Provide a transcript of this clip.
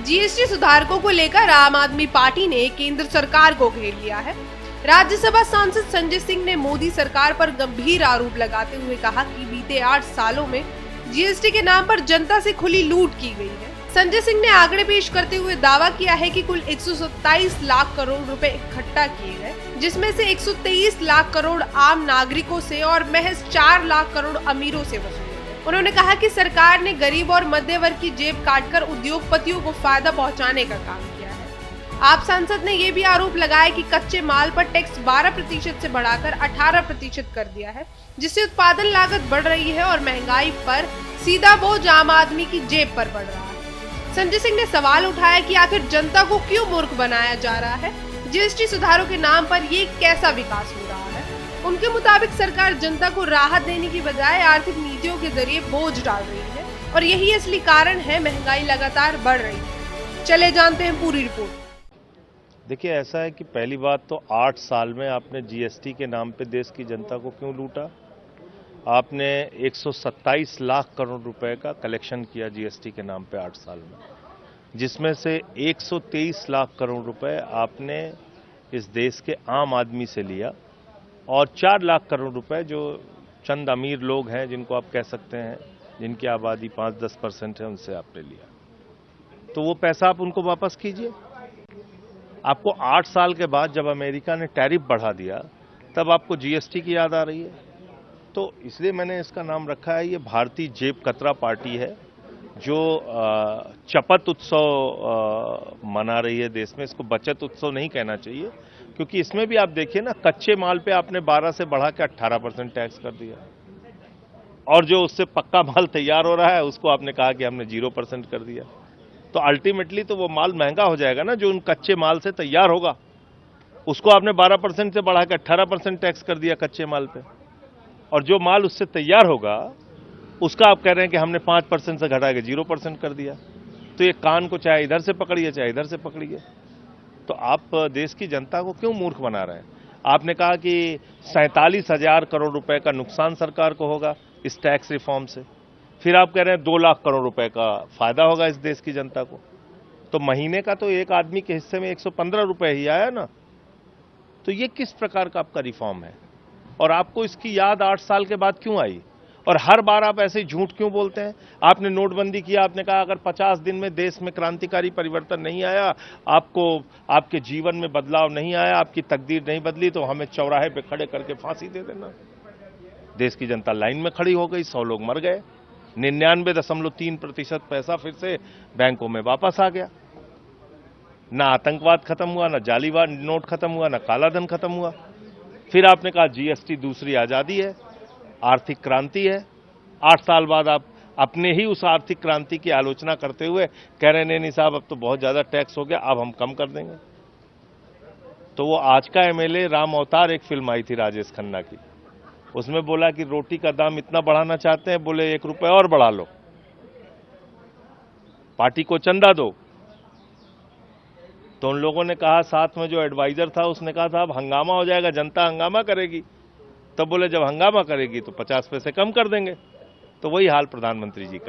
GST सुधारकों को लेकर आम आदमी पार्टी ने केंद्र सरकार को घेर लिया है। राज्यसभा सांसद संजय सिंह ने मोदी सरकार पर गंभीर आरोप लगाते हुए कहा कि बीते 8 सालों में जीएसटी के नाम पर जनता से खुली लूट की गई है। संजय सिंह ने आंकड़े पेश करते हुए दावा किया है कि कुल 127 लाख करोड़ रुपए इकट्ठा किए गए, जिसमें से 123 लाख करोड़ आम नागरिकों से और महज 4 लाख करोड़ अमीरों से वसूले गए। उन्होंने कहा कि सरकार ने गरीब और मध्य वर्ग की जेब काटकर उद्योगपतियों को फायदा पहुंचाने का काम किया है। आप सांसद ने ये भी आरोप लगाया कि कच्चे माल पर टैक्स 12% से बढ़ाकर 18% कर दिया है, जिससे उत्पादन लागत बढ़ रही है और महंगाई पर सीधा बोझ आम आदमी की जेब पर बढ़ रहा है। संजय सिंह ने सवाल उठाया कि आखिर जनता को क्यों मूर्ख बनाया जा रहा है, जीएसटी सुधारों के नाम पर ये कैसा विकास हो रहा है। उनके मुताबिक सरकार जनता को राहत देने की बजाय आर्थिक नीतियों के जरिए बोझ डाल रही है और यही असली कारण है महंगाई लगातार बढ़ रही है। चले जानते हैं पूरी रिपोर्ट। देखिए, ऐसा है कि पहली बात तो 8 साल में आपने जीएसटी के नाम पे देश की जनता को क्यों लूटा। आपने 127 लाख करोड़ रुपए का कलेक्शन किया जीएसटी के नाम पे 8 साल में, जिसमें से 123 लाख करोड़ रुपए आपने इस देश के आम आदमी से लिया और 4 लाख करोड़ रुपए जो चंद अमीर लोग हैं, जिनको आप कह सकते हैं, जिनकी आबादी 5-10% है, उनसे आपने लिया। तो वो पैसा आप उनको वापस कीजिए। आपको 8 साल के बाद जब अमेरिका ने टैरिफ बढ़ा दिया, तब आपको जीएसटी की याद आ रही है। तो इसलिए मैंने इसका नाम रखा है, ये भारतीय जेब कतरा पार्टी है जो चपत उत्सव मना रही है देश में। इसको बचत उत्सव नहीं कहना चाहिए, क्योंकि इसमें भी आप देखिए ना, कच्चे माल पे आपने 12 से बढ़ा के 18% टैक्स कर दिया और जो उससे पक्का माल तैयार हो रहा है उसको आपने कहा कि हमने 0% कर दिया। तो अल्टीमेटली तो वो माल महंगा हो जाएगा ना, जो उन कच्चे माल से तैयार होगा, उसको आपने 12% से बढ़ा के 18% टैक्स कर दिया कच्चे माल पे, और जो माल उससे तैयार होगा उसका आप कह रहे हैं कि हमने 5% से घटा के 0% कर दिया। तो ये कान को चाहे इधर से पकड़िए चाहे इधर से पकड़िए। तो आप देश की जनता को क्यों मूर्ख बना रहे हैं। आपने कहा कि 47,000 करोड़ रुपए का नुकसान सरकार को होगा इस टैक्स रिफॉर्म से, फिर आप कह रहे हैं 2 लाख करोड़ रुपए का फायदा होगा इस देश की जनता को। तो महीने का तो एक आदमी के हिस्से में 115 रुपए ही आया ना। तो ये किस प्रकार का आपका रिफॉर्म है, और आपको इसकी याद 8 साल के बाद क्यों आई, और हर बार आप ऐसे झूठ क्यों बोलते हैं। आपने नोटबंदी किया, आपने कहा अगर 50 दिन में देश में क्रांतिकारी परिवर्तन नहीं आया, आपको आपके जीवन में बदलाव नहीं आया, आपकी तकदीर नहीं बदली, तो हमें चौराहे पे खड़े करके फांसी दे देना। देश की जनता लाइन में खड़ी हो गई, 100 लोग मर गए, 99.3% पैसा फिर से बैंकों में वापस आ गया। ना आतंकवाद खत्म हुआ, ना जालीवाद नोट खत्म हुआ, ना कालाधन खत्म हुआ। फिर आपने कहा जीएसटी दूसरी आजादी है, आर्थिक क्रांति है। 8 साल बाद आप अपने ही उस आर्थिक क्रांति की आलोचना करते हुए कह रहे हैं नहीं साहब, अब तो बहुत ज्यादा टैक्स हो गया, अब हम कम कर देंगे। तो वो आज का एमएलए राम अवतार, एक फिल्म आई थी राजेश खन्ना की, उसमें बोला कि रोटी का दाम इतना बढ़ाना चाहते हैं, बोले 1 रुपए और बढ़ा लो, पार्टी को चंदा दो। तो उन लोगों ने कहा, साथ में जो एडवाइजर था उसने कहा था अब हंगामा हो जाएगा, जनता हंगामा करेगी। तब बोले जब हंगामा करेगी तो 50 पैसे कम कर देंगे। तो वही हाल प्रधानमंत्री जी का है।